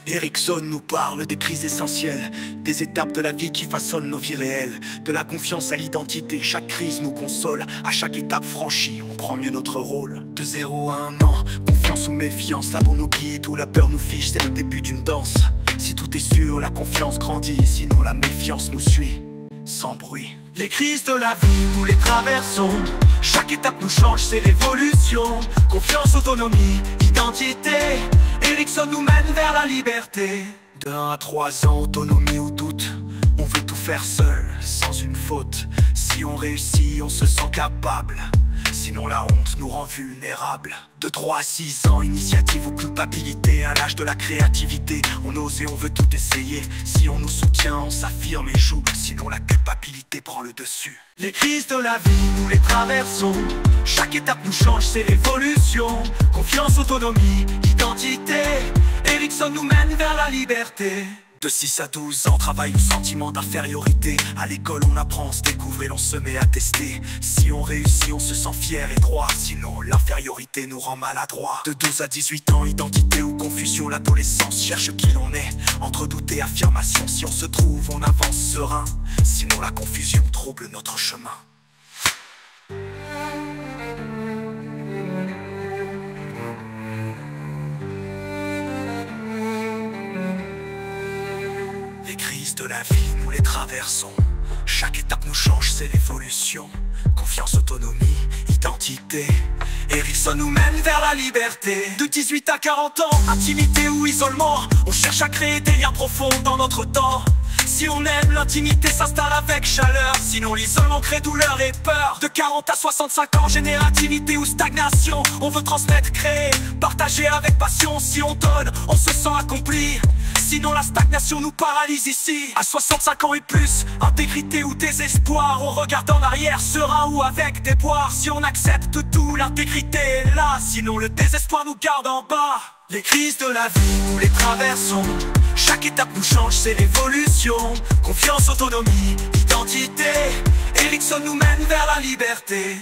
Erikson nous parle des crises essentielles, des étapes de la vie qui façonnent nos vies réelles, de la confiance à l'identité. Chaque crise nous console, à chaque étape franchie, on prend mieux notre rôle. De 0 à 1 an, confiance ou méfiance, l'amour nous guide ou la peur nous fiche, c'est le début d'une danse. Si tout est sûr, la confiance grandit, sinon la méfiance nous suit, sans bruit. Les crises de la vie, nous les traversons, chaque étape nous change, c'est l'évolution. Confiance, autonomie, identité, Erikson nous mène vers la liberté. De 1 à 3 ans, autonomie ou doute, on veut tout faire seul, sans une faute. Si on réussit, on se sent capable, sinon la honte nous rend vulnérables. De 3 à 6 ans, initiative ou culpabilité, un âge de la créativité. On ose et on veut tout essayer, si on nous soutient, on s'affirme et joue, sinon la culpabilité prend le dessus. Les crises de la vie, nous les traversons, chaque étape nous change, c'est l'évolution. Confiance, autonomie, identité, Erikson nous mène vers la liberté. De 6 à 12 ans, travail ou sentiment d'infériorité. À l'école on apprend, on se découvre et l'on se met à tester. Si on réussit, on se sent fier et droit, sinon l'infériorité nous rend maladroit. De 12 à 18 ans, identité ou confusion, l'adolescence cherche qui l'on est. Entre doute et affirmation, si on se trouve, on avance serein, sinon la confusion trouble notre chemin. Les crises de la vie, nous les traversons, chaque étape nous change, c'est l'évolution. Confiance, autonomie, identité, Erikson nous mène vers la liberté. De 18 à 40 ans, intimité ou isolement, on cherche à créer des liens profonds dans notre temps. Si on aime, l'intimité s'installe avec chaleur, sinon l'isolement crée douleur et peur. De 40 à 65 ans, générativité ou stagnation, on veut transmettre, créer, partager avec passion. Si on donne, on se sent accompli, sinon la stagnation nous paralyse ici. À 65 ans et plus, intégrité ou désespoir, on regarde en arrière, serein ou avec déboire. Si on accepte tout, l'intégrité est là, sinon le désespoir nous garde en bas. Les crises de la vie, nous les traversons, chaque étape nous change, c'est l'évolution. Confiance, autonomie, identité, Erikson nous mène vers la liberté.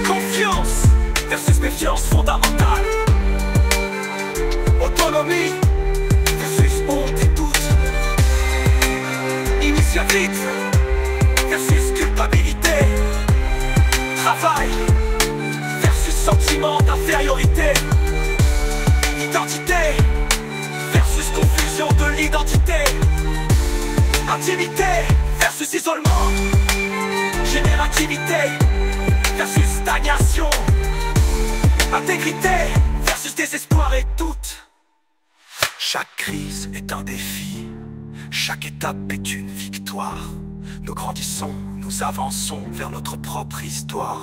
Confiance versus méfiance fondamentale. Autonomie versus honte et doute. Initiative versus culpabilité. Travail versus sentiment d'infériorité. Identité versus confusion de l'identité. Intimité versus isolement. Générativité versus stagnation. Intégrité versus désespoir et doute. Chaque crise est un défi, chaque étape est une victoire. Nous grandissons, nous avançons vers notre propre histoire.